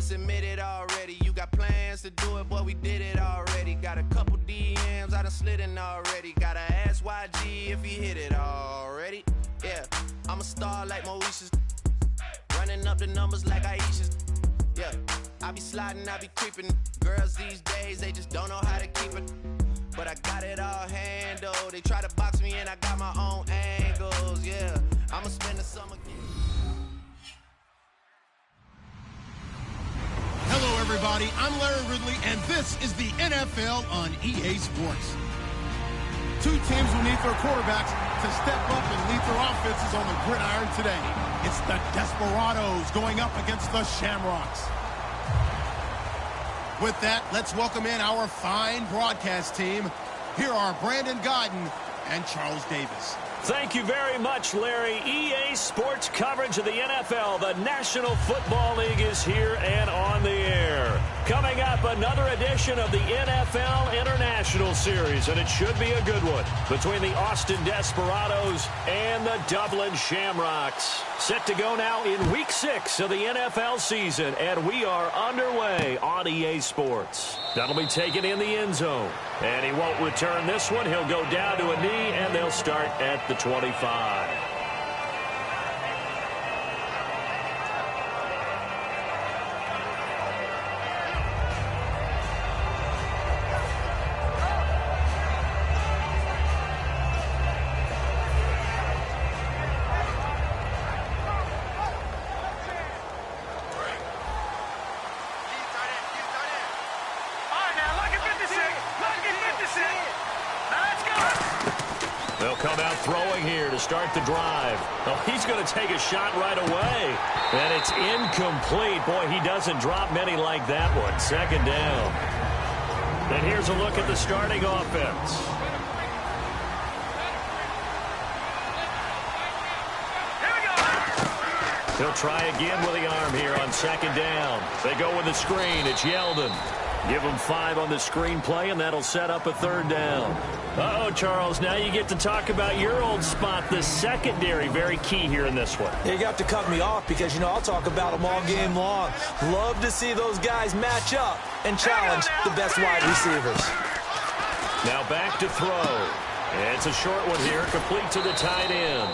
just admit it already. You got plans to do it, boy, we did it already. Got a couple DMs, I done slid in already. Gotta ask YG if he hit it already. Yeah, I'm a star like Moesha's. Running up the numbers like Aisha's. Yeah, I be sliding, I be creeping. Girls these days, they just don't know how to keep it. But I got it all handled. They try to box me in, I got my own angles. Yeah, I'ma spend the summer. Hello, everybody. I'm Larry Ridley, and this is the NFL on EA Sports. Two teams will need their quarterbacks to step up and lead their offenses on the gridiron today. It's the Desperados going up against the Shamrocks. With that, let's welcome in our fine broadcast team. Here are Brandon Godden and Charles Davis. Thank you very much, Larry. EA Sports coverage of the NFL. The National Football League is here and on the air. Coming up, another edition of the NFL International Series, and it should be a good one, between the Austin Desperados and the Dublin Shamrocks. Set to go now in Week 6 of the NFL season, and we are underway on EA Sports. That'll be taken in the end zone, and he won't return this one. He'll go down to a knee, and they'll start at the 25. They'll come out throwing here to start the drive. Oh, he's going to take a shot right away. And it's incomplete. Boy, he doesn't drop many like that one. Second down. And here's a look at the starting offense. He'll try again with the arm here on second down. They go with the screen. It's Yeldon. Give him 5 on the screen play, and that'll set up a third down. Uh-oh, Charles, now you get to talk about your old spot, the secondary. Very key here in this one. You got to cut me off because, you know, I'll talk about them all game long. Love to see those guys match up and challenge the best wide receivers. Now back to throw. It's a short one here, complete to the tight end.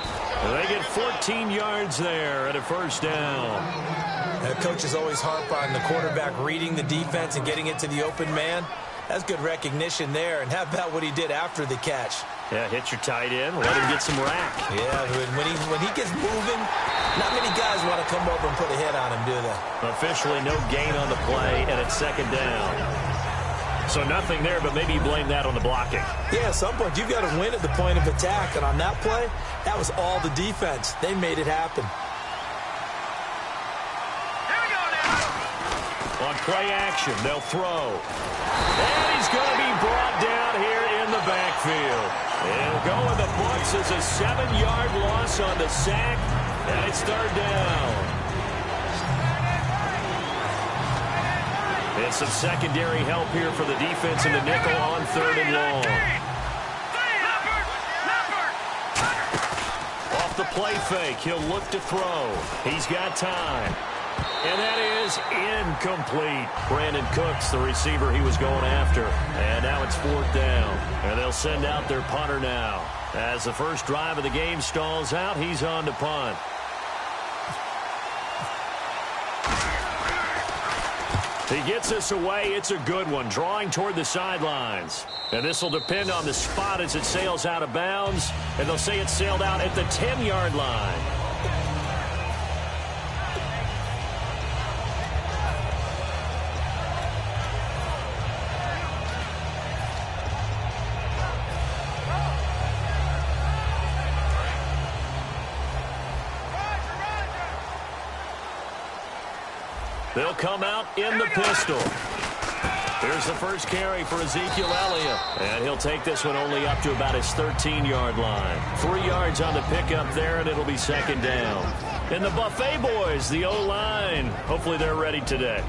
They get 14 yards there at a first down. Coaches always harp on the quarterback reading the defense and getting it to the open man. That's good recognition there. And how about what he did after the catch? Yeah, hit your tight end, let him get some rack. Yeah, when he gets moving, not many guys want to come over and put a hit on him, do they? Officially no gain on the play, and it's second down. So nothing there, but maybe you blame that on the blocking. Yeah, at some point you've got to win at the point of attack. And on that play, that was all the defense. They made it happen. On play action, they'll throw. And he's going to be brought down here in the backfield. He'll go in the books as a 7-yard loss on the sack, and it's third down. And some secondary help here for the defense in the nickel on third and long. Off the play fake, he'll look to throw. He's got time. And that is incomplete. Brandon Cooks, the receiver he was going after. And now it's fourth down. And they'll send out their punter now. As the first drive of the game stalls out, he's on to punt. He gets this away. It's a good one, drawing toward the sidelines. And this will depend on the spot as it sails out of bounds. And they'll say it sailed out at the 10-yard line. They'll come out in the pistol. Here's the first carry for Ezekiel Elliott. And he'll take this one only up to about his 13-yard line. 3 yards on the pickup there, and it'll be second down. And the Buffet boys, the O-line, hopefully they're ready today.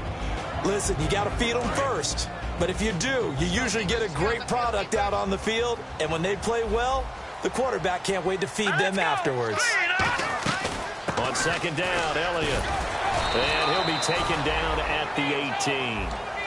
Listen, you got to feed them first. But if you do, you usually get a great product out on the field. And when they play well, the quarterback can't wait to feed them afterwards. On second down, Elliott. And he'll be taken down at the 18.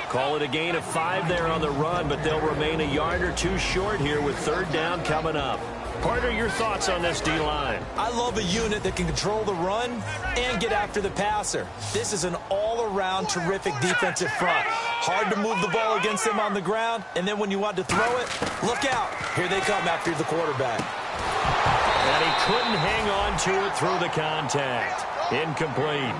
Call it a gain of 5 there on the run, but they'll remain a yard or two short here with third down coming up. Partner, your thoughts on this D-line? I love a unit that can control the run and get after the passer. This is an all-around terrific defensive front. Hard to move the ball against them on the ground, and then when you want to throw it, look out. Here they come after the quarterback. And he couldn't hang on to it through the contact. Incomplete.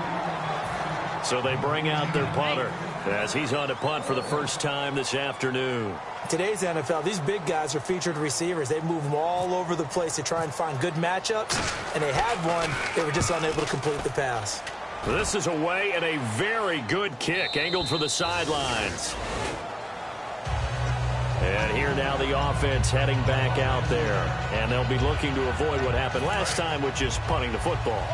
So they bring out their punter as he's on to punt for the first time this afternoon. Today's NFL, these big guys are featured receivers. They move them all over the place to try and find good matchups, and they had one. They were just unable to complete the pass. This is away and a very good kick, angled for the sidelines. And here now the offense heading back out there, and they'll be looking to avoid what happened last time, which is punting the football.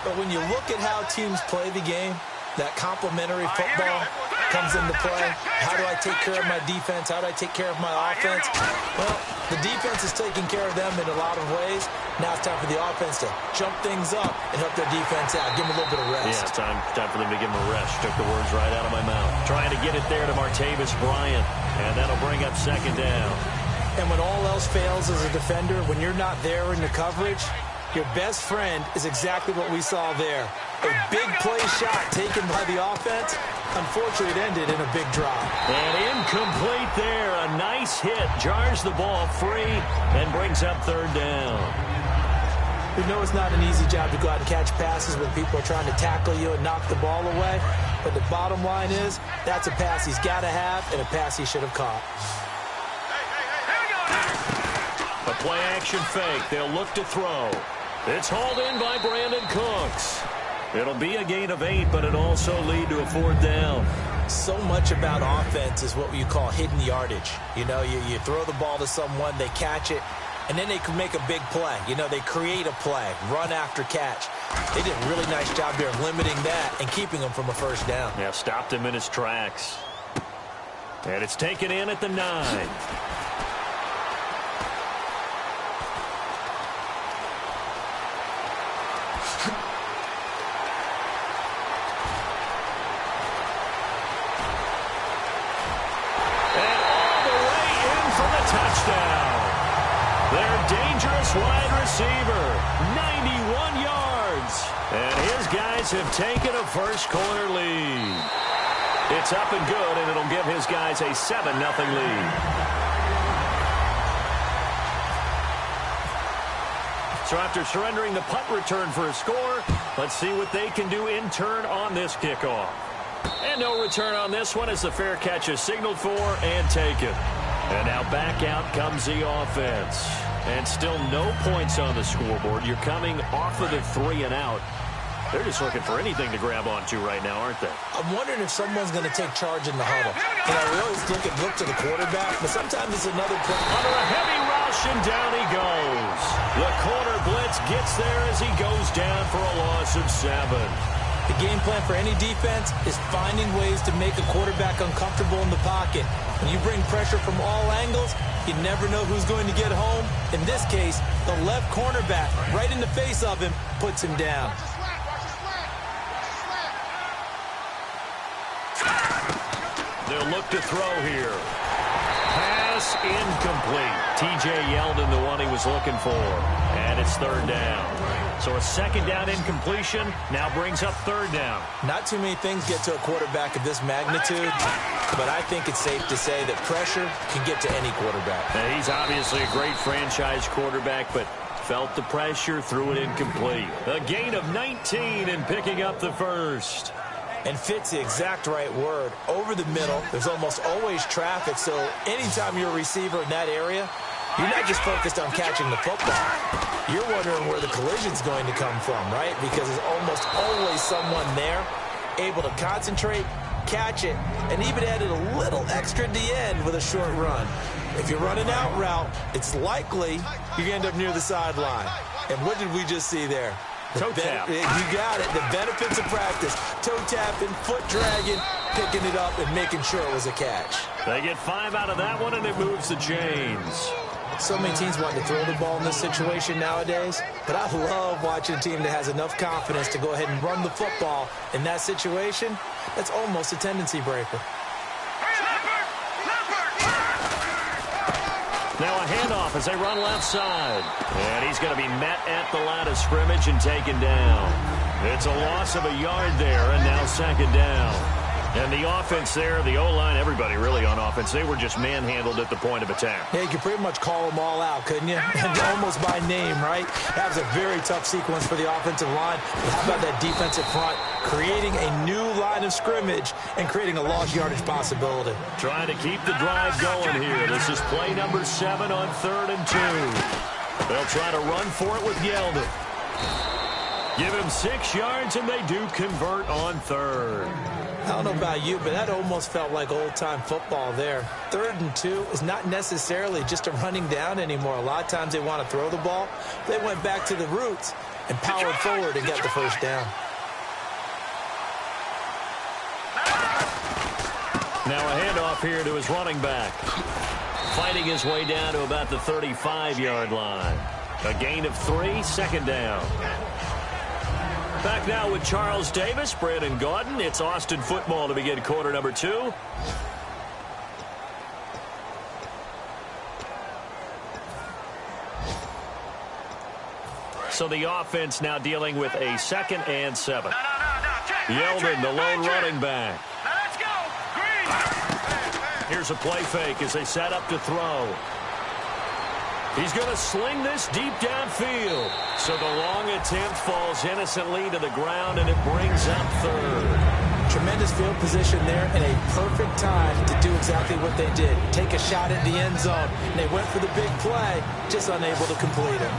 But when you look at how teams play the game, that complementary football comes into play. How do I take care of my defense? How do I take care of my offense? Well, the defense is taking care of them in a lot of ways. Now it's time for the offense to jump things up and help their defense out. Give them a little bit of rest. Yeah, it's time for them to give them a rest. Took the words right out of my mouth. Trying to get it there to Martavis Bryant, and that'll bring up second down. And when all else fails as a defender, when you're not there in the coverage, your best friend is exactly what we saw there. A big play shot taken by the offense. Unfortunately, it ended in a big drop. And incomplete there. A nice hit. Jars the ball free and brings up third down. We know it's not an easy job to go out and catch passes when people are trying to tackle you and knock the ball away. But the bottom line is, that's a pass he's got to have and a pass he should have caught. A play-action fake. They'll look to throw. It's hauled in by Brandon Cooks. It'll be a gain of 8, but it'll also lead to a fourth down. So much about offense is what you call hidden yardage. You know, you throw the ball to someone, they catch it, and then they can make a big play. You know, they create a play, run after catch. They did a really nice job there of limiting that and keeping him from a first down. Yeah, stopped him in his tracks. And it's taken in at the 9. Wide receiver, 91 yards. And his guys have taken a first quarter lead. It's up and good, and it'll give his guys a 7-0 lead. So after surrendering the punt return for a score, let's see what they can do in turn on this kickoff. And no return on this one as the fair catch is signaled for and taken. And now back out comes the offense. And still no points on the scoreboard. You're coming off of the 3 and out. They're just looking for anything to grab onto right now, aren't they? I'm wondering if someone's going to take charge in the huddle. You know, we always look to the quarterback, but sometimes it's another play. Under a heavy rush, and down he goes. The corner blitz gets there as he goes down for a loss of 7. The game plan for any defense is finding ways to make a quarterback uncomfortable in the pocket. When you bring pressure from all angles, you never know who's going to get home. In this case, the left cornerback, right in the face of him, puts him down. They'll look to throw here. Pass incomplete. T.J. Yeldon, the one he was looking for. And it's third down. So a second down incompletion now brings up third down. Not too many things get to a quarterback of this magnitude, but I think it's safe to say that pressure can get to any quarterback. Now, he's obviously a great franchise quarterback, but felt the pressure, threw it incomplete. A gain of 19 and picking up the first. And fits the exact right word. Over the middle, there's almost always traffic, so anytime you're a receiver in that area, you're not just focused on catching the football. You're wondering where the collision's going to come from, right? Because there's almost always someone there able to concentrate, catch it, and even added a little extra at the end with a short run. If you're running out route, it's likely you're going to end up near the sideline. And what did we just see there? Toe tap. You got it. The benefits of practice. Toe tapping, foot dragging, picking it up, and making sure it was a catch. They get 5 out of that one, and it moves the chains. So many teams want to throw the ball in this situation nowadays, but I love watching a team that has enough confidence to go ahead and run the football. In that situation, that's almost a tendency breaker. Now a handoff as they run left side. And he's going to be met at the line of scrimmage and taken down. It's a loss of a yard there, and now second down. And the offense there, the O-line, everybody really on offense, they were just manhandled at the point of attack. Yeah, you could pretty much call them all out, couldn't you? And almost by name, right? That was a very tough sequence for the offensive line. But how about that defensive front creating a new line of scrimmage and creating a lost yardage possibility? Trying to keep the drive going here. This is play number 7 on 3rd and 2. They'll try to run for it with Yeldon. Give him 6 yards, and they do convert on 3rd. I don't know about you, but that almost felt like old-time football there. 3rd and 2 is not necessarily just a running down anymore. A lot of times they want to throw the ball. They went back to the roots and powered forward and got the first down. Now a handoff here to his running back. Fighting his way down to about the 35-yard line. A gain of 3, second down. Back now with Charles Davis, Brandon Gaudin. It's Austin football to begin quarter number 2. So the offense now dealing with a 2nd and 7. Yeldon, the lone running back. Let's go. Green. Here's a play fake as they set up to throw. He's going to sling this deep downfield. So the long attempt falls innocently to the ground, and it brings up 3rd. Tremendous field position there and a perfect time to do exactly what they did. Take a shot at the end zone. And they went for the big play, just unable to complete it.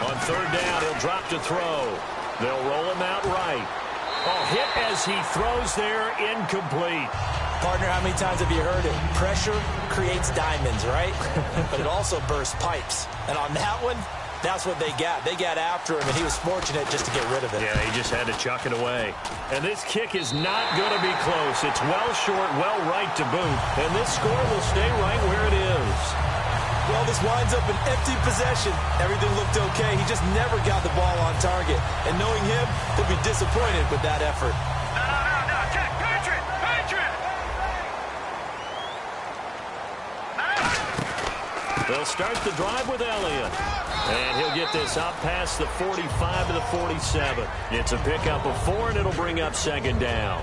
On 3rd down, he'll drop to throw. They'll roll him out right. Oh, hit as he throws there, incomplete. Partner, how many times have you heard it? Pressure creates diamonds, right? But it also bursts pipes. And on that one, that's what they got. They got after him, and he was fortunate just to get rid of it. Yeah, he just had to chuck it away. And this kick is not going to be close. It's well short, well right to boot. And this score will stay right where it is. Well, this winds up an empty possession. Everything looked okay. He just never got the ball on target. And knowing him, he'll be disappointed with that effort. No. Patriot. They'll start the drive with Elliott. And he'll get this out past the 45 to the 47. It's a pickup of 4, and it'll bring up 2nd down.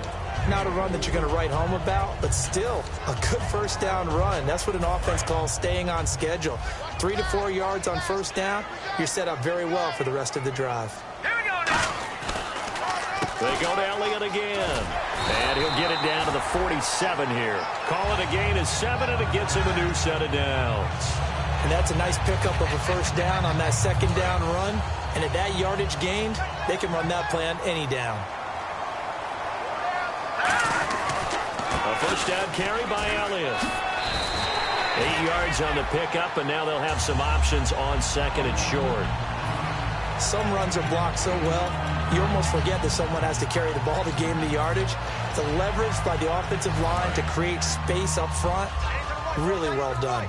Not a run that you're going to write home about, but still a good first down run. That's what an offense calls staying on schedule. 3 to 4 yards on first down, you're set up very well for the rest of the drive. Here we go now. They go to Elliott again. And he'll get it down to the 47 here. Call it a gain of 7, and it gets him a new set of downs. And that's a nice pickup of a first down on that 2nd down run. And at that yardage gained, they can run that play on any down. A first down carry by Elliott. 8 yards on the pickup, and now they'll have some options on 2nd and short. Some runs are blocked so well, you almost forget that someone has to carry the ball to gain the yardage. The leverage by the offensive line to create space up front, really well done.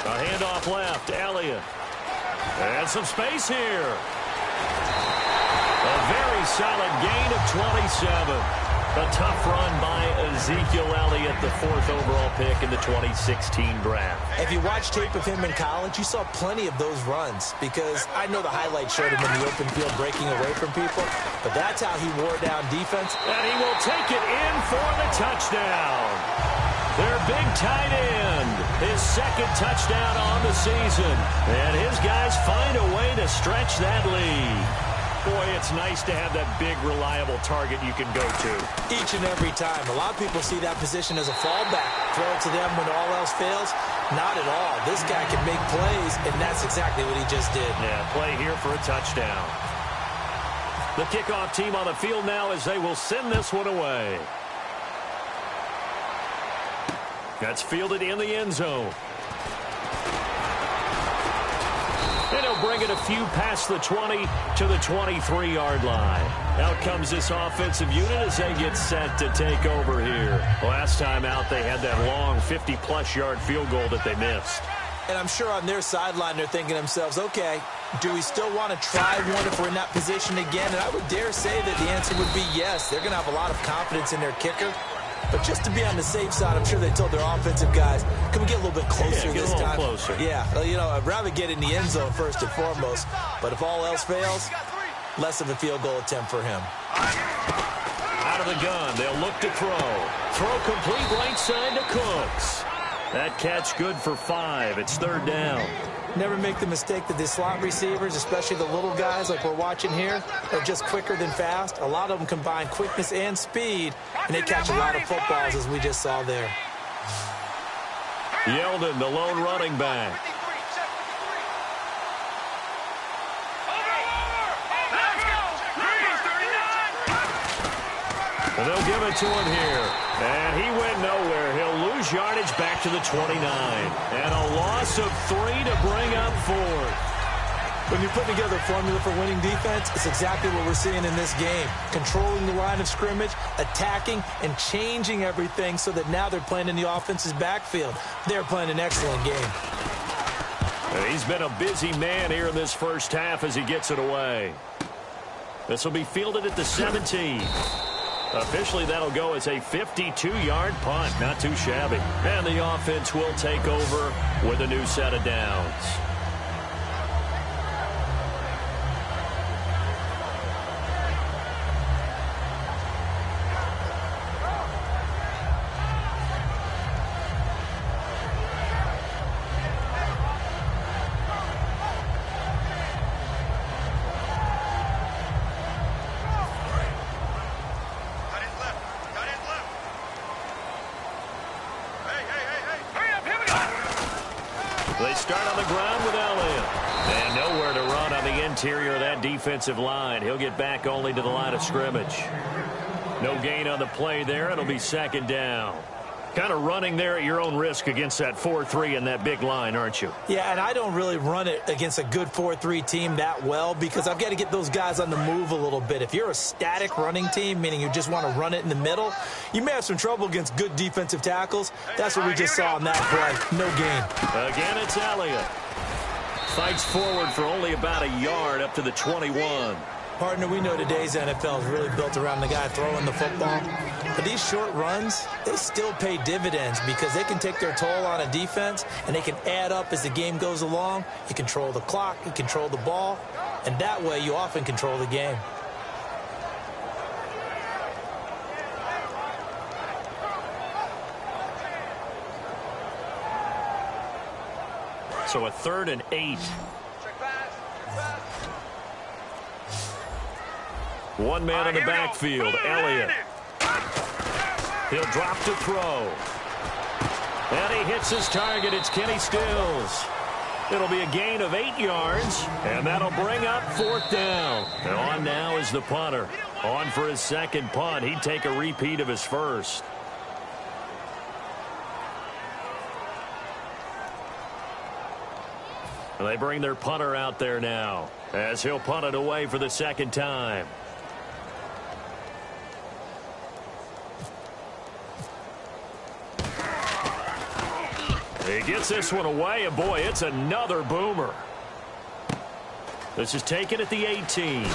A handoff left, Elliott. And some space here. A very solid gain of 27. A tough run by Ezekiel Elliott, the 4th overall pick in the 2016 draft. If you watch tape of him in college, you saw plenty of those runs because I know the highlights showed him in the open field breaking away from people, but that's how he wore down defense. And he will take it in for the touchdown. Their big tight end, his 2nd touchdown on the season. And his guys find a way to stretch that lead. Boy, it's nice to have that big, reliable target you can go to. Each and every time. A lot of people see that position as a fallback. Throw it to them when all else fails. Not at all. This guy can make plays, and that's exactly what he just did. Yeah, play here for a touchdown. The kickoff team on the field now as they will send this one away. That's fielded in the end zone. And he'll bring it a few past the 20 to the 23-yard line. Out comes this offensive unit as they get set to take over here. Last time out, they had that long 50-plus yard field goal that they missed. And I'm sure on their sideline they're thinking to themselves, okay, do we still want to try one if we're in that position again? And I would dare say that the answer would be yes. They're going to have a lot of confidence in their kicker. But just to be on the safe side, I'm sure they told their offensive guys, can we get a little bit closer this time? Closer. Yeah, you know, I'd rather get in the end zone first and foremost. But if all else fails, less of a field goal attempt for him. Out of the gun, they'll look to throw. Throw complete right side to Cooks. That catch good for 5. It's 3rd down. Never make the mistake that the slot receivers, especially the little guys like we're watching here, are just quicker than fast. A lot of them combine quickness and speed, and they catch a lot of footballs, as we just saw there. Yeldon, the lone running back. And they'll give it to him here. And he went nowhere. He'll lose yardage back to the 29. And a loss of 3 to bring up 4th. When you put together a formula for winning defense, it's exactly what we're seeing in this game. Controlling the line of scrimmage, attacking, and changing everything so that now they're playing in the offense's backfield. They're playing an excellent game. And he's been a busy man here in this first half as he gets it away. This will be fielded at the 17. Officially, that'll go as a 52-yard punt. Not too shabby. And the offense will take over with a new set of downs. They start on the ground with Elliott. And nowhere to run on the interior of that defensive line. He'll get back only to the line of scrimmage. No gain on the play there. It'll be 2nd down. Kind of running there at your own risk against that 4-3 and that big line, aren't you? Yeah, and I don't really run it against a good 4-3 team that well because I've got to get those guys on the move a little bit. If you're a static running team, meaning you just want to run it in the middle, you may have some trouble against good defensive tackles. That's what we just saw on that play. No gain. Again, it's Elliott. Fights forward for only about a yard up to the 21. Partner, we know today's NFL is really built around the guy throwing the football. But these short runs, they still pay dividends because they can take their toll on a defense and they can add up as the game goes along. You control the clock, you control the ball, and that way you often control the game. So a 3rd and 8. One man in the backfield, Elliott. He'll drop to throw. And he hits his target. It's Kenny Stills. It'll be a gain of 8 yards, and that'll bring up 4th down. And on now is the punter. On for his 2nd punt. He'd take a repeat of his 1st. And they bring their punter out there now as he'll punt it away for the 2nd time. He gets this one away, and boy, it's another boomer. This is taken at the 18.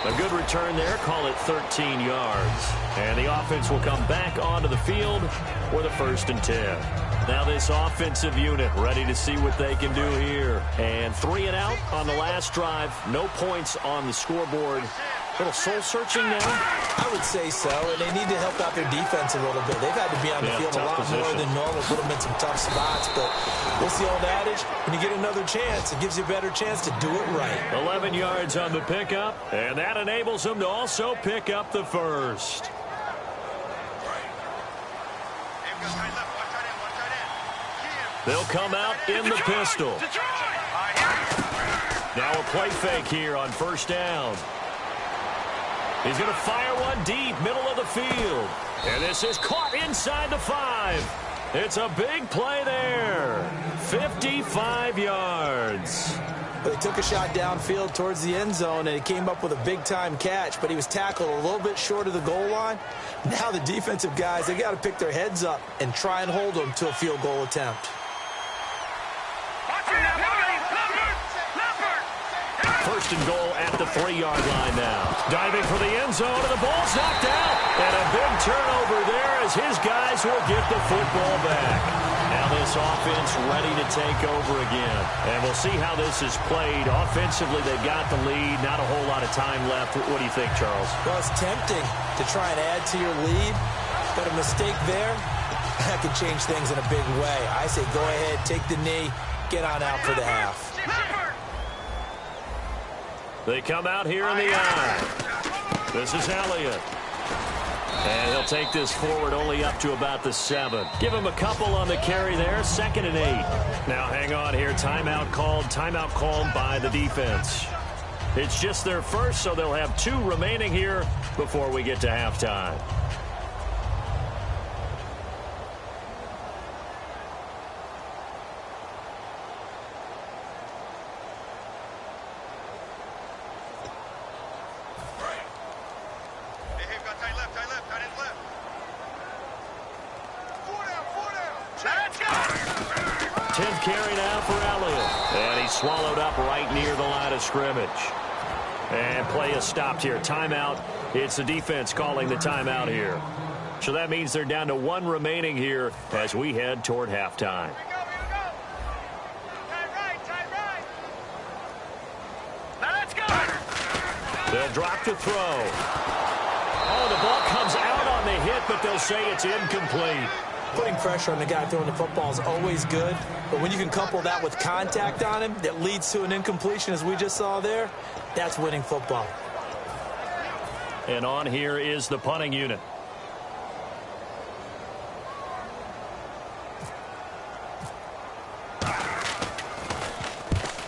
A good return there, call it 13 yards. And the offense will come back onto the field for the 1st and 10. Now this offensive unit ready to see what they can do here. And 3 and out on the last drive. No points on the scoreboard. A little soul-searching now? I would say so, and they need to help out their defense a little bit. They've had to be on the field a lot more than normal, put them in some tough spots. But what's the old adage? When you get another chance, it gives you a better chance to do it right. 11 yards on the pickup, and that enables them to also pick up the 1st. They'll come out in the pistol. Now a play fake here on 1st down. He's going to fire one deep, middle of the field. And this is caught inside the 5. It's a big play there. 55 yards. But he took a shot downfield towards the end zone, and he came up with a big-time catch, but he was tackled a little bit short of the goal line. Now the defensive guys, they got to pick their heads up and try and hold them to a field goal attempt. First and goal at the 3-yard line now. Diving for the end zone, and the ball's knocked out. And a big turnover there as his guys will get the football back. Now this offense ready to take over again. And we'll see how this is played. Offensively, they've got the lead. Not a whole lot of time left. What do you think, Charles? Well, it's tempting to try and add to your lead. But a mistake there, that could change things in a big way. I say go ahead, take the knee, get on out for the half. They come out here in the eye. This is Elliott. And he'll take this forward only up to about the 7. Give him a couple on the carry there. 2nd and 8. Now hang on here. Timeout called by the defense. It's just their first, so they'll have 2 remaining here before we get to halftime. Carry now for Elliott. And he's swallowed up right near the line of scrimmage. And play is stopped here. Timeout. It's the defense calling the timeout here. So that means they're down to 1 remaining here as we head toward halftime. They'll drop the throw. Oh, the ball comes out on the hit, but they'll say it's incomplete. Putting pressure on the guy throwing the football is always good, but when you can couple that with contact on him that leads to an incompletion, as we just saw there, that's winning football. And on here is the punting unit.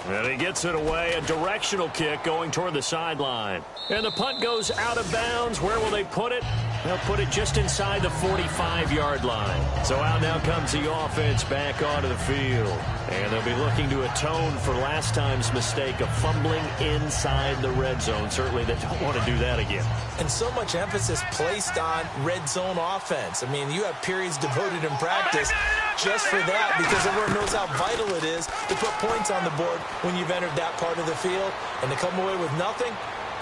And he gets it away, a directional kick going toward the sideline. And the punt goes out of bounds. Where will they put it? They'll put it just inside the 45-yard line. So out now comes the offense back onto the field. And they'll be looking to atone for last time's mistake of fumbling inside the red zone. Certainly they don't want to do that again. And so much emphasis placed on red zone offense. I mean, you have periods devoted in practice just for that because everyone knows how vital it is to put points on the board when you've entered that part of the field. And to come away with nothing,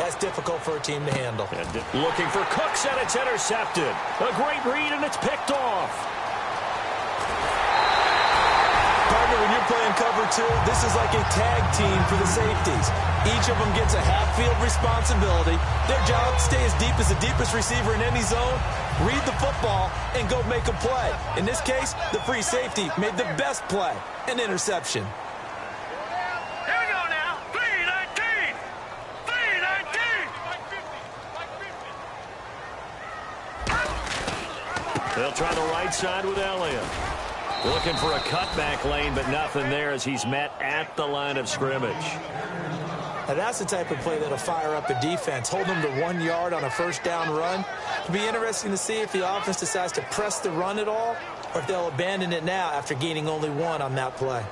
that's difficult for a team to handle. And looking for Cooks, and it's intercepted. A great read, and it's picked off. Partner, when you're playing cover 2, this is like a tag team for the safeties. Each of them gets a half-field responsibility. Their job, stay as deep as the deepest receiver in any zone, read the football, and go make a play. In this case, the free safety made the best play, an interception. They'll try the right side with Elliott. Looking for a cutback lane, but nothing there as he's met at the line of scrimmage. Now that's the type of play that'll fire up a defense. Hold them to 1 yard on a first down run. It'll be interesting to see if the offense decides to press the run at all or if they'll abandon it now after gaining only 1 on that play.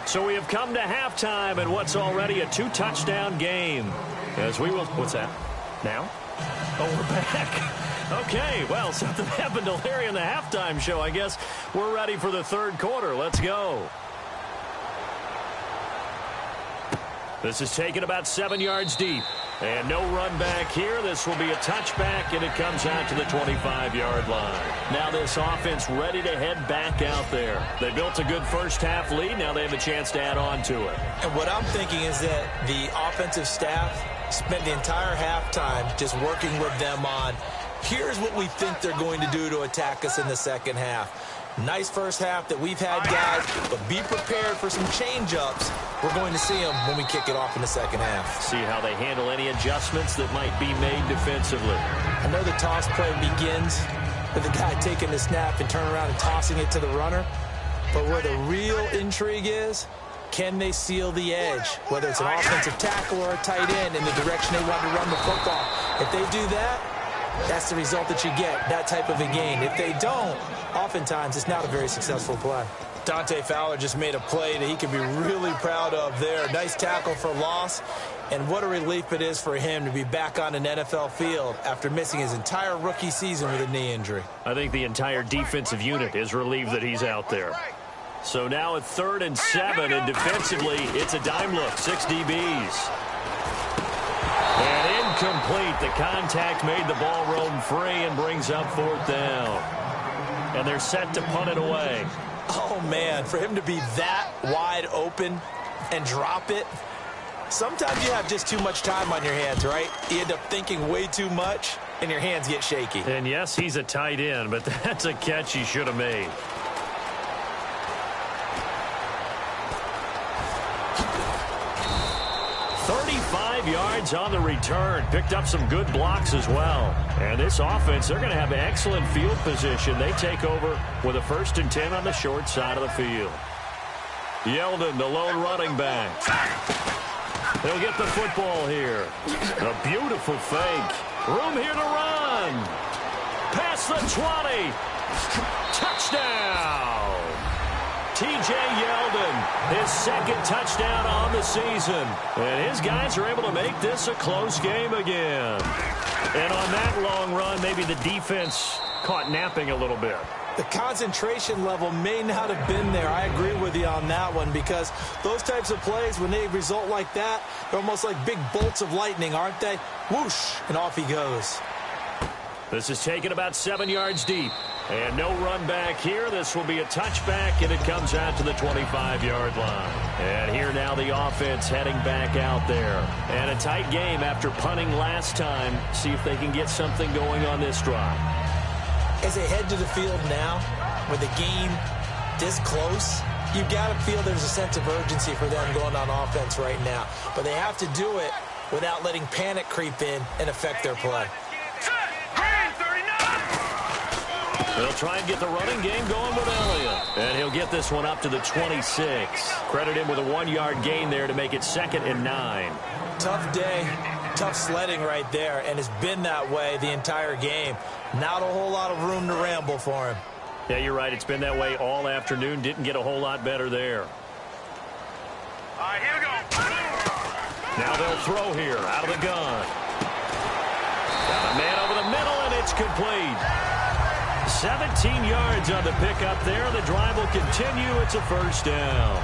So we have come to halftime in what's already a 2-touchdown game. As we will... What's that? Now? Oh, we're back. Okay, well, something happened to Larry in the halftime show. I guess we're ready for the third quarter. Let's go. This is taken about 7 yards deep. And no run back here. This will be a touchback, and it comes out to the 25-yard line. Now this offense ready to head back out there. They built a good first-half lead. Now they have a chance to add on to it. And what I'm thinking is that the offensive staff spent the entire halftime just working with them on, here's what we think they're going to do to attack us in the second half. Nice first half that we've had, guys, but be prepared for some change-ups. We're going to see them when we kick it off in the second half. See how they handle any adjustments that might be made defensively. I know the toss play begins with the guy taking the snap and turning around and tossing it to the runner. But where the real intrigue is Can they seal the edge, whether it's an offensive tackle or a tight end, in the direction they want to run the football? If they do that, that's the result that you get, that type of a game. If they don't, oftentimes it's not a very successful play. Dante Fowler just made a play that he can be really proud of there. Nice tackle for loss, and what a relief it is for him to be back on an NFL field after missing his entire rookie season with a knee injury. I think the entire defensive unit is relieved that he's out there. So now at 3rd and 7, and defensively, it's a dime look, 6 DBs. And incomplete. The contact made the ball roam free and brings up 4th down. And they're set to punt it away. Oh, man, for him to be that wide open and drop it, sometimes you have just too much time on your hands, right? You end up thinking way too much, and your hands get shaky. And, yes, he's a tight end, but that's a catch he should have made. Yards on the return. Picked up some good blocks as well. And this offense, they're going to have excellent field position. They take over with a 1st and 10 on the short side of the field. Yeldon, the lone running back. They'll get the football here. A beautiful fake. Room here to run. Past the 20. Touchdown. T.J. Yeldon, his 2nd touchdown on the season. And his guys are able to make this a close game again. And on that long run, maybe the defense caught napping a little bit. The concentration level may not have been there. I agree with you on that one, because those types of plays, when they result like that, they're almost like big bolts of lightning, aren't they? Whoosh, and off he goes. This is taken about 7 yards deep. And no run back here. This will be a touchback, and it comes out to the 25-yard line. And here now the offense heading back out there. And a tight game after punting last time. See if they can get something going on this drive. As they head to the field now, with the game this close, you've got to feel there's a sense of urgency for them going on offense right now. But they have to do it without letting panic creep in and affect their play. They'll try and get the running game going with Elliott. And he'll get this one up to the 26. Credit him with a 1-yard gain there to make it 2nd and 9. Tough day, tough sledding right there, and it's been that way the entire game. Not a whole lot of room to ramble for him. Yeah, you're right. It's been that way all afternoon. Didn't get a whole lot better there. All right, here we go. Now they'll throw here out of the gun. Got a man over the middle, and it's complete. 17 yards on the pickup there. The drive will continue. It's a 1st down.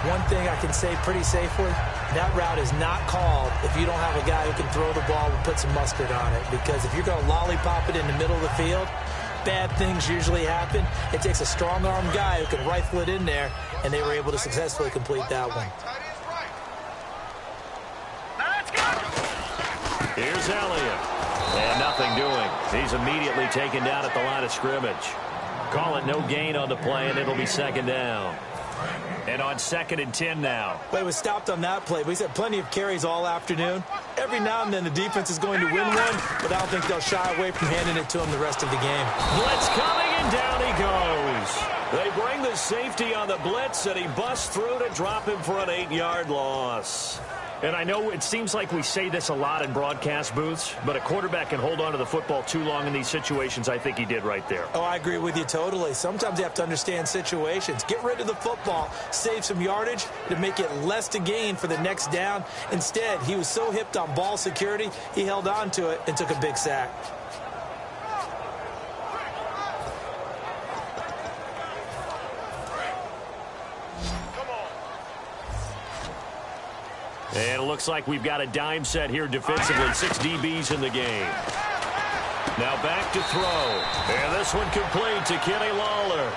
One thing I can say pretty safely, that route is not called if you don't have a guy who can throw the ball and put some mustard on it. Because if you're going to lollipop it in the middle of the field, bad things usually happen. It takes a strong-armed guy who can rifle it in there, and they were able to successfully complete that one. Let's go. Here's Elliott. And nothing doing. He's immediately taken down at the line of scrimmage. Call it no gain on the play, and it'll be 2nd down. And on 2nd and 10 now. Well, he was stopped on that play, but he's had plenty of carries all afternoon. Every now and then the defense is going to win one, but I don't think they'll shy away from handing it to him the rest of the game. Blitz coming, and down he goes. They bring the safety on the blitz, and he busts through to drop him for an 8-yard loss. And I know it seems like we say this a lot in broadcast booths, but a quarterback can hold on to the football too long in these situations. I think he did right there. Oh, I agree with you totally. Sometimes you have to understand situations. Get rid of the football, save some yardage to make it less to gain for the next down. Instead, he was so hipped on ball security, he held on to it and took a big sack. And it looks like we've got a dime set here defensively. 6 DBs in the game. Now back to throw. And this one complete to Kenny Lawler.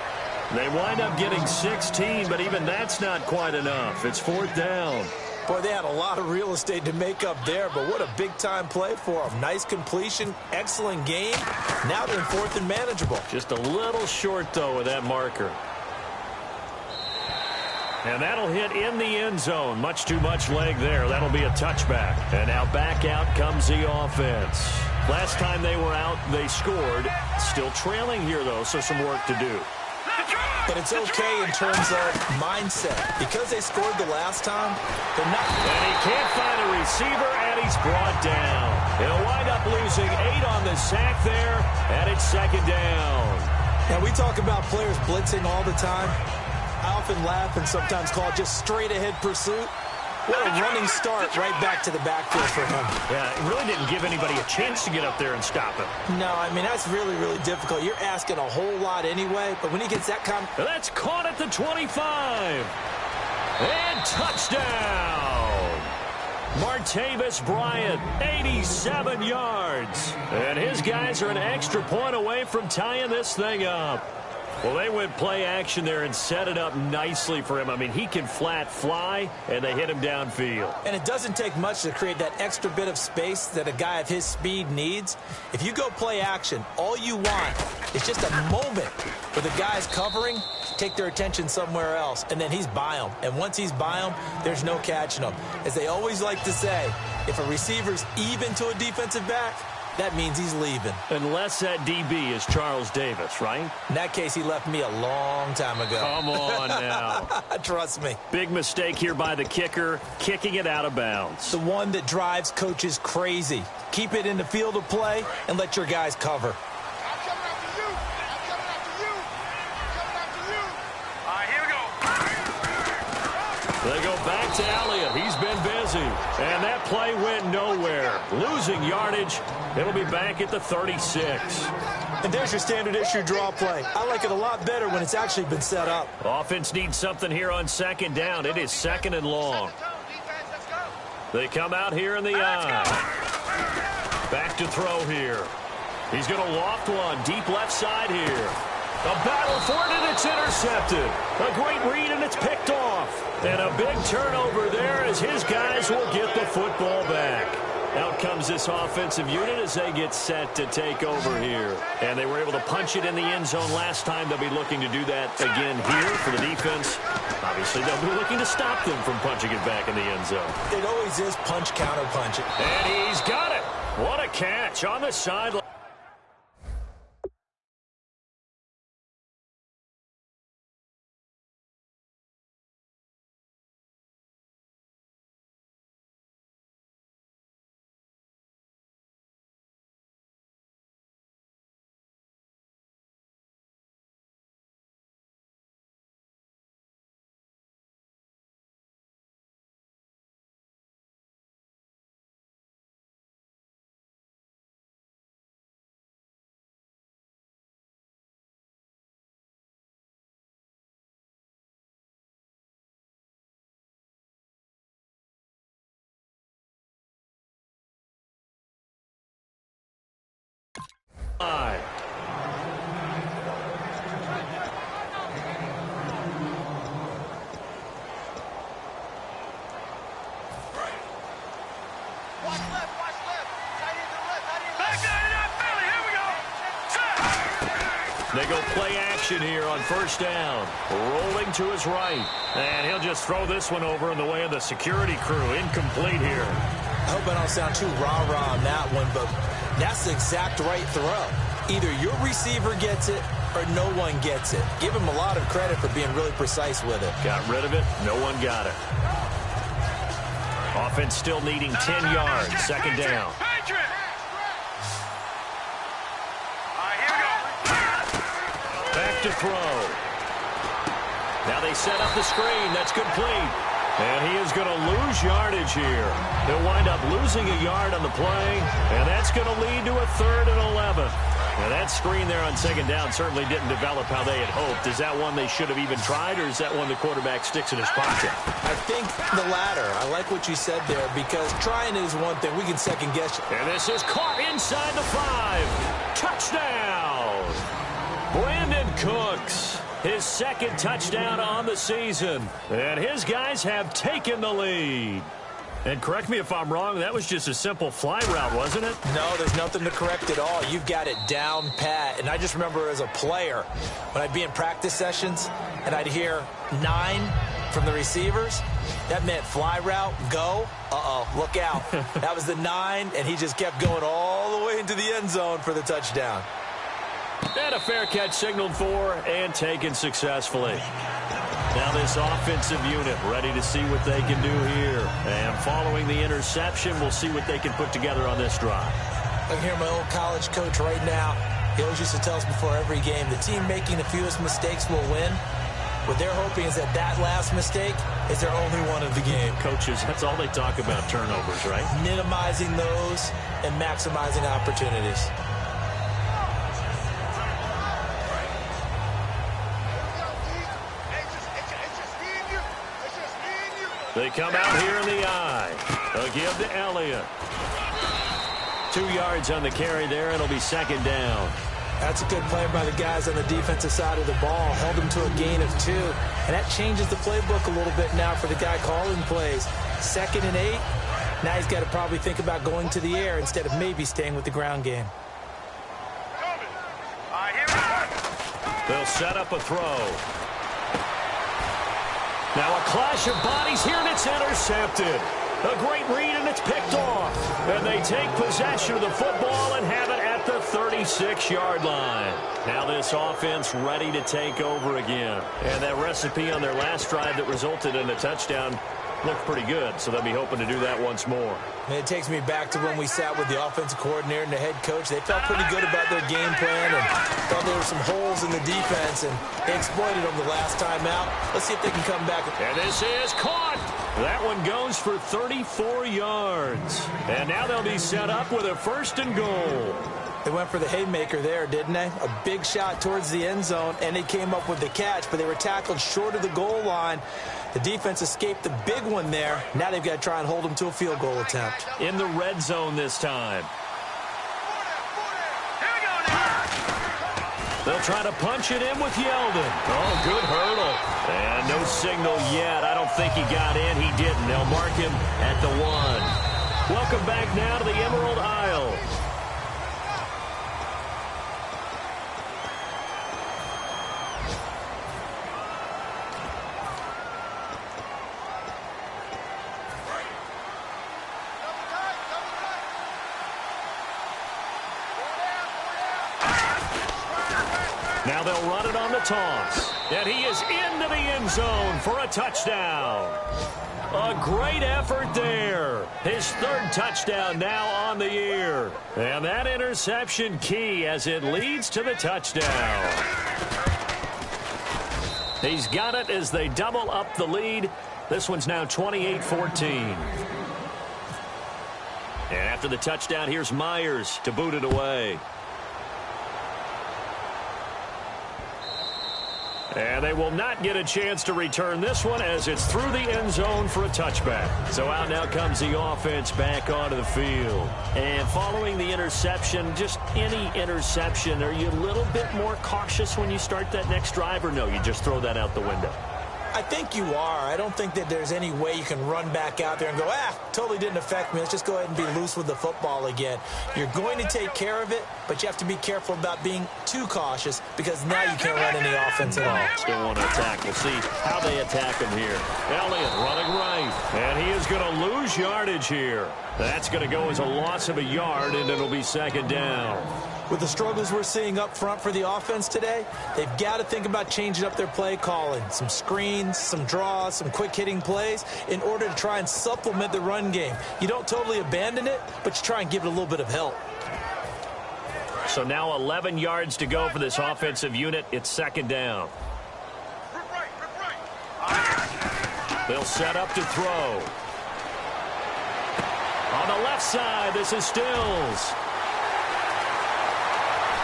They wind up getting 16, but even that's not quite enough. It's 4th down. Boy, they had a lot of real estate to make up there, but what a big-time play for them. Nice completion, excellent game. Now they're in 4th and manageable. Just a little short, though, with that marker. And that'll hit in the end zone. Much too much leg there. That'll be a touchback. And now back out comes the offense. Last time they were out, they scored. Still trailing here, though, so some work to do. Let's go. But it's okay in terms of mindset. Because they scored the last time, they're not... And he can't find a receiver, and he's brought down. He'll wind up losing 8 on the sack there, and it's second down. And we talk about players blitzing all the time. I often laugh and sometimes call it just straight-ahead pursuit. What a running start right back to the backfield for him. Yeah, it really didn't give anybody a chance to get up there and stop him. No, I mean, that's really, really difficult. You're asking a whole lot anyway, but when he gets that kind of... That's caught at the 25. And touchdown. Martavis Bryant, 87 yards. And his guys are an extra point away from tying this thing up. Well, they went play action there and set it up nicely for him. I mean, he can flat fly, and they hit him downfield. And it doesn't take much to create that extra bit of space that a guy of his speed needs. If you go play action, all you want is just a moment where the guy's covering, take their attention somewhere else, and then he's by him. And once he's by him, there's no catching him. As they always like to say, if a receiver's even to a defensive back, that means he's leaving. Unless that DB is Charles Davis, right? In that case, he left me a long time ago. Come on now. Trust me. Big mistake here by the kicker, kicking it out of bounds. The one that drives coaches crazy. Keep it in the field of play and let your guys cover. I'm coming after you. I'm coming after you. I'm coming after you. All right, here we go. They go back to Elliott. He's been busy. And that play went nowhere. Losing yardage. It'll be back at the 36. And there's your standard issue draw play. I like it a lot better when it's actually been set up. Offense needs something here on second down. It is second and long. They come out here in the eye. Back to throw here. He's going to loft one. Deep left side here. A battle for it, and it's intercepted. A great read, and it's picked off. And a big turnover there as his guys will get the football back. Out comes this offensive unit as they get set to take over here. And they were able to punch it in the end zone last time. They'll be looking to do that again here for the defense. Obviously, they'll be looking to stop them from punching it back in the end zone. It always is punch, counter, punch it. And he's got it. What a catch on the sideline. They go play action here on first down. Rolling to his right. And he'll just throw this one over in the way of the security crew. Incomplete here. I hope I don't sound too rah-rah on that one, but that's the exact right throw. Either your receiver gets it or no one gets it. Give him a lot of credit for being really precise with it. Got rid of it. No one got it. Offense still needing 10 yards. Second down. Back to throw. Now they set up the screen. That's complete. And he is going to lose yardage here. He'll wind up losing a yard on the play, and that's going to lead to a 3rd and 11. Now that screen there on second down certainly didn't develop how they had hoped. Is that one they should have even tried, or is that one the quarterback sticks in his pocket? I think the latter. I like what you said there, because trying it is one thing. We can second guess it. And this is caught inside the 5. Touchdown! Brandon Cooks, his second touchdown on the season. And his guys have taken the lead. And correct me if I'm wrong, that was just a simple fly route, wasn't it? No, there's nothing to correct at all. You've got it down pat. And I just remember as a player, when I'd be in practice sessions and I'd hear 9 from the receivers, that meant fly route, go, look out. That was the 9, and he just kept going all the way into the end zone for the touchdown. And a fair catch signaled for and taken successfully. Now this offensive unit ready to see what they can do here. And following the interception, we'll see what they can put together on this drive. I can hear my old college coach right now. He always used to tell us before every game, the team making the fewest mistakes will win. What they're hoping is that last mistake is their only one of the game. Coaches, that's all they talk about, turnovers, right? Minimizing those and maximizing opportunities. They come out here in the eye. They'll give to Elliott. 2 yards on the carry there. It'll be second down. That's a good play by the guys on the defensive side of the ball. Held them to a gain of 2. And that changes the playbook a little bit now for the guy calling plays. 2nd and 8. Now he's got to probably think about going to the air instead of maybe staying with the ground game. They'll set up a throw. Now a clash of bodies here, and it's intercepted. A great read, and it's picked off. And they take possession of the football and have it at the 36-yard line. Now this offense ready to take over again. And that recipe on their last drive that resulted in a touchdown looked pretty good, so they'll be hoping to do that once more. And it takes me back to when we sat with the offensive coordinator and the head coach. They felt pretty good about their game plan and thought there were some holes in the defense, and they exploited them the last time out. Let's see if they can come back. And this is caught. That one goes for 34 yards. And now they'll be set up with a 1st and goal. They went for the haymaker there, didn't they? A big shot towards the end zone, and they came up with the catch, but they were tackled short of the goal line. The defense escaped the big one there. Now they've got to try and hold them to a field goal attempt. In the red zone this time. They'll try to punch it in with Yeldon. Oh, good hurdle. And no signal yet. I don't think he got in. He didn't. They'll mark him at the 1. Welcome back now to the Emerald Isle. Now they'll run it on the toss. And he is into the end zone for a touchdown. A great effort there. His 3rd touchdown now on the year. And that interception key as it leads to the touchdown. He's got it as they double up the lead. This one's now 28-14. And after the touchdown, here's Myers to boot it away. And they will not get a chance to return this one as it's through the end zone for a touchback. So out now comes the offense back onto the field. And following the interception, just any interception, are you a little bit more cautious when you start that next drive, or no, you just throw that out the window? I think you are. I don't think that there's any way you can run back out there and go, totally didn't affect me. Let's just go ahead and be loose with the football again. You're going to take care of it, but you have to be careful about being too cautious because now you can't run any offense at all. Still want to attack. We'll see how they attack him here. Elliott running right, and he is going to lose yardage here. That's going to go as a loss of a yard, and it'll be 2nd down. With the struggles we're seeing up front for the offense today, they've got to think about changing up their play calling. Some screens, some draws, some quick-hitting plays in order to try and supplement the run game. You don't totally abandon it, but you try and give it a little bit of help. So now 11 yards to go for this offensive unit. It's 2nd down. They'll set up to throw. On the left side, this is Stills.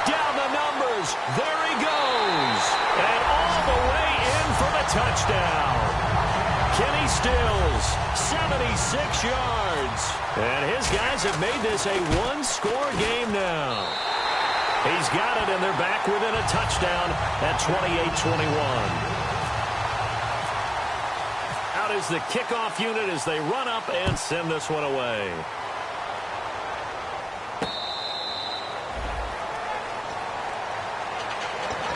Down the numbers. There he goes. And all the way in for the touchdown. Kenny Stills, 76 yards. And his guys have made this a one-score game now. He's got it, and they're back within a touchdown at 28-21. Out is the kickoff unit as they run up and send this one away.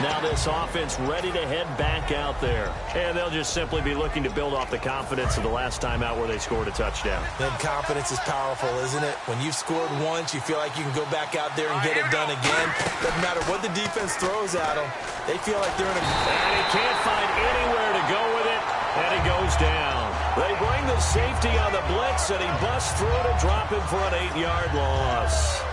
Now this offense ready to head back out there. And they'll just simply be looking to build off the confidence of the last time out where they scored a touchdown. Then confidence is powerful, isn't it? When you've scored once, you feel like you can go back out there and get it done again. Doesn't matter what the defense throws at them. They feel like they're in a... And he can't find anywhere to go with it, and he goes down. They bring the safety on the blitz, and he busts through to drop him for an 8-yard loss.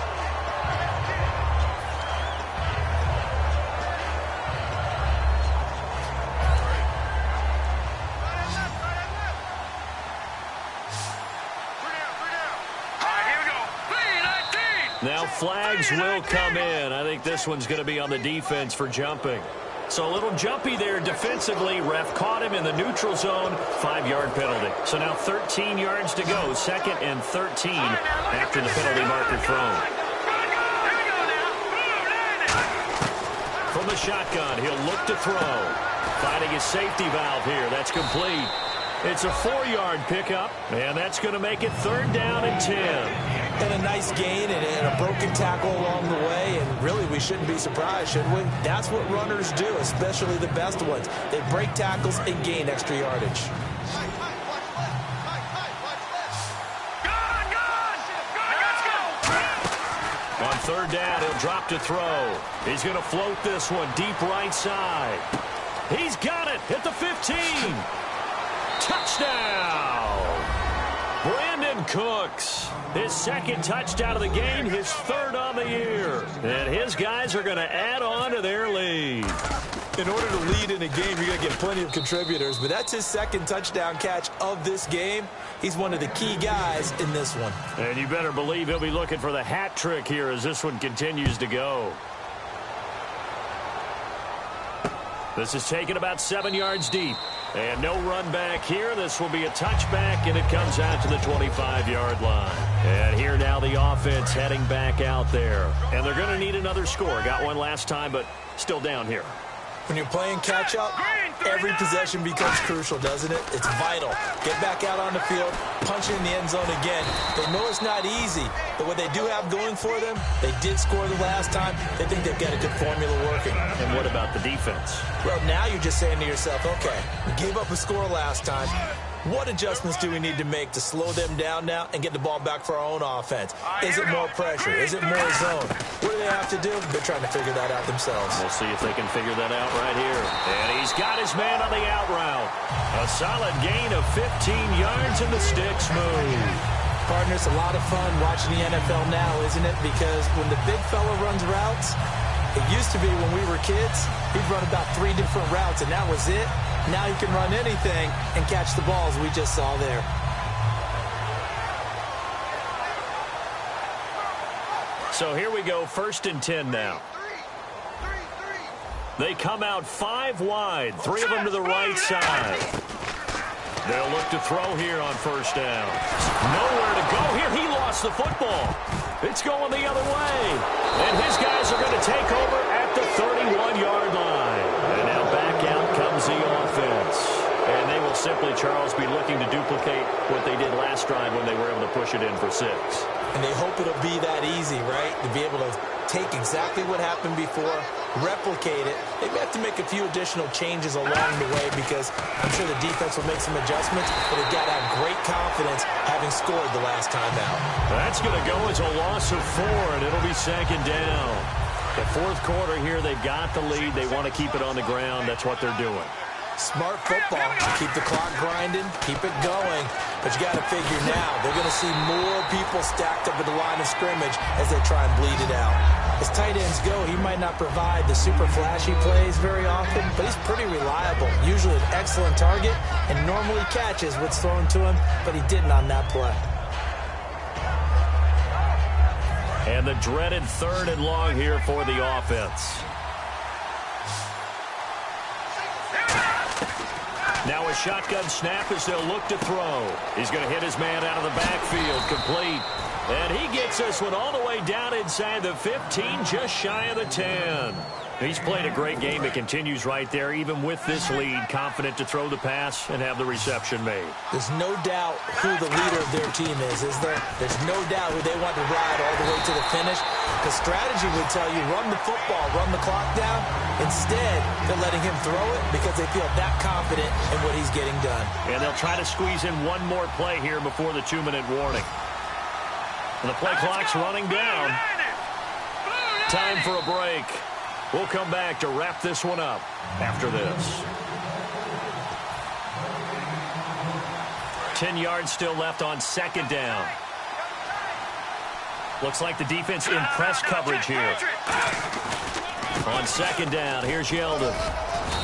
Now flags will come in. I think this one's going to be on the defense for jumping. So a little jumpy there defensively. Ref caught him in the neutral zone. 5-yard penalty. So now 13 yards to go. 2nd and 13 after the penalty marker thrown. From the shotgun, he'll look to throw. Finding his safety valve here. That's complete. It's a 4-yard pickup, and that's going to make it 3rd down and 10. And a nice gain and a broken tackle along the way, and really we shouldn't be surprised, should we? That's what runners do, especially the best ones. They break tackles and gain extra yardage. On 3rd down, he'll drop to throw. He's going to float this one deep right side. He's got it at the 15. Touchdown! Brandon Cooks, his 2nd touchdown of the game, his 3rd on the year. And his guys are going to add on to their lead. In order to lead in a game, you're going to get plenty of contributors, but that's his 2nd touchdown catch of this game. He's one of the key guys in this one. And you better believe he'll be looking for the hat trick here as this one continues to go. This is taken about 7 yards deep. And no run back here. This will be a touchback, and it comes out to the 25-yard line. And here now the offense heading back out there. And they're going to need another score. Got one last time, but still down here. When you're playing catch-up, every possession becomes crucial, doesn't it? It's vital. Get back out on the field, punch it in the end zone again. They know it's not easy, but what they do have going for them, they did score the last time. They think they've got a good formula working. And what about the defense? Well, now you're just saying to yourself, okay, we gave up a score last time. What adjustments do we need to make to slow them down now and get the ball back for our own offense? Is it more pressure? Is it more zone? What do they have to do? They're trying to figure that out themselves. We'll see if they can figure that out right here. And he's got his man on the out route. A solid gain of 15 yards, and the sticks move. Partner, it's a lot of fun watching the NFL now, isn't it? Because when the big fella runs routes, it used to be when we were kids, he'd run about 3 different routes, and that was it. Now he can run anything and catch the balls we just saw there. So here we go, 1st and 10 now. They come out 5 wide, 3 of them to the right side. They'll look to throw here on 1st down. Nowhere to go here. He lost the football. It's going the other way. And his guys are going to take over at the 31-yard line. And now back out comes the offense. And they will simply, Charles, be looking to duplicate what they did last drive when they were able to push it in for 6. And they hope it'll be that easy, right? To be able to take exactly what happened before, replicate it. They may have to make a few additional changes along the way because I'm sure the defense will make some adjustments, but they've got to have great confidence having scored the last time out. That's going to go as a loss of 4, and it'll be 2nd down. The 4th quarter here, they've got the lead. They want to keep it on the ground. That's what they're doing. Smart football. Keep the clock grinding. Keep it going. But you got to figure now, they're going to see more people stacked up at the line of scrimmage as they try and bleed it out. As tight ends go, he might not provide the super flashy plays very often, but he's pretty reliable. Usually an excellent target and normally catches what's thrown to him, but he didn't on that play. And the dreaded 3rd and long here for the offense. Now a shotgun snap as they'll look to throw. He's going to hit his man out of the backfield, complete. And he gets this one all the way down inside the 15, just shy of the 10. He's played a great game. It continues right there, even with this lead, confident to throw the pass and have the reception made. There's no doubt who the leader of their team is there? There's no doubt who they want to ride all the way to the finish. The strategy would tell you, run the football, run the clock down. Instead, they're letting him throw it because they feel that confident in what he's getting done. And they'll try to squeeze in one more play here before the 2-minute warning. And the play clock's running down. Time for a break. We'll come back to wrap this one up after this. 10 yards still left on second down. Looks like the defense in press coverage here. On second down, here's Yeldon.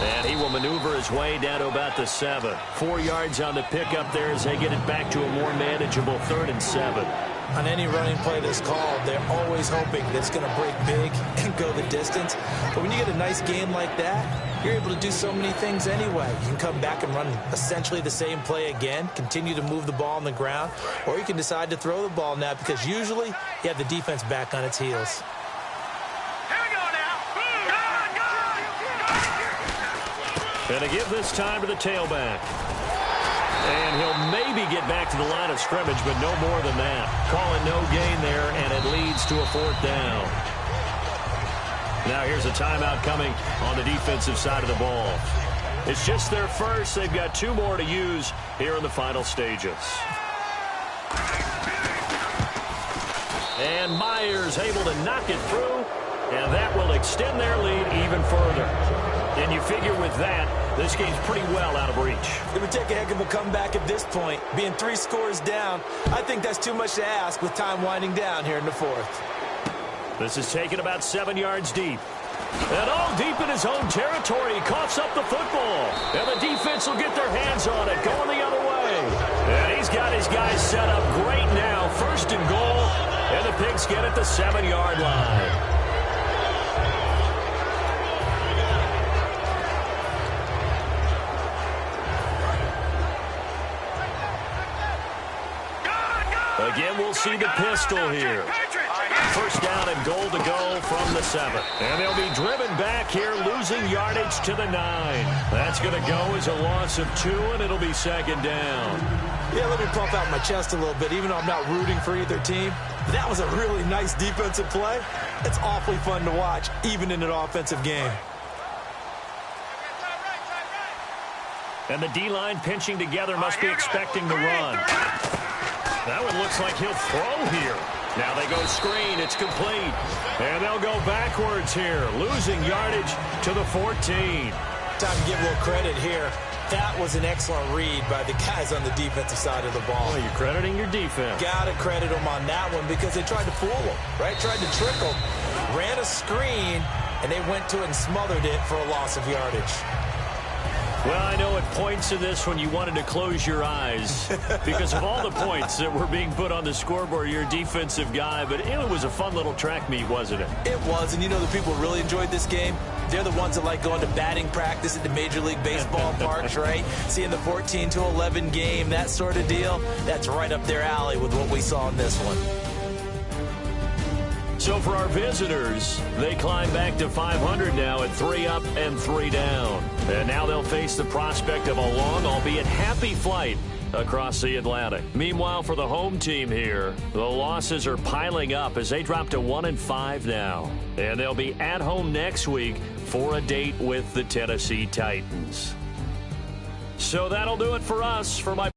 And he will maneuver his way down to about the 7. 4 yards on the pickup there as they get it back to a more manageable 3rd and 7. On any running play that's called, they're always hoping that it's going to break big and go the distance. But when you get a nice game like that, you're able to do so many things anyway. You can come back and run essentially the same play again, continue to move the ball on the ground, or you can decide to throw the ball now because usually you have the defense back on its heels. And to give this time to the tailback. And he'll maybe get back to the line of scrimmage, but no more than that. Calling no gain there, and it leads to a 4th down. Now here's a timeout coming on the defensive side of the ball. It's just their first. They've got 2 more to use here in the final stages. And Myers able to knock it through, and that will extend their lead even further. And you figure with that, this game's pretty well out of reach. It would take a heck of a comeback at this point. Being 3 scores down, I think that's too much to ask with time winding down here in the 4th. This is taken about 7 yards deep. And all deep in his own territory. He coughs up the football. And the defense will get their hands on it, going the other way. And he's got his guys set up great now. 1st and goal. And the Pigs get at the 7-yard line. Again, we'll see the pistol here. 1st down and goal to go from the 7. And they'll be driven back here, losing yardage to the 9. That's going to go as a loss of 2, and it'll be 2nd down. Yeah, let me pump out my chest a little bit, even though I'm not rooting for either team. That was a really nice defensive play. It's awfully fun to watch, even in an offensive game. And the D-line pinching together must be expecting the run. That one looks like he'll throw here. Now they go screen. It's complete. And they'll go backwards here, losing yardage to the 14. Time to give a little credit here. That was an excellent read by the guys on the defensive side of the ball. Well, you're crediting your defense. Got to credit them on that one because they tried to fool them, right? Tried to trick them. Ran a screen, and they went to it and smothered it for a loss of yardage. Well, I know at points in this when you wanted to close your eyes because of all the points that were being put on the scoreboard. You're a defensive guy, but it was a fun little track meet, wasn't it? It was, and you know the people who really enjoyed this game? They're the ones that like going to batting practice at the Major League Baseball parks, right? Seeing the 14-11 game, that sort of deal, that's right up their alley with what we saw in this one. So for our visitors, they climb back to 500 now at 3 up and 3 down. And now they'll face the prospect of a long, albeit happy flight across the Atlantic. Meanwhile, for the home team here, the losses are piling up as they drop to 1-5 now. And they'll be at home next week for a date with the Tennessee Titans. So that'll do it for us. For my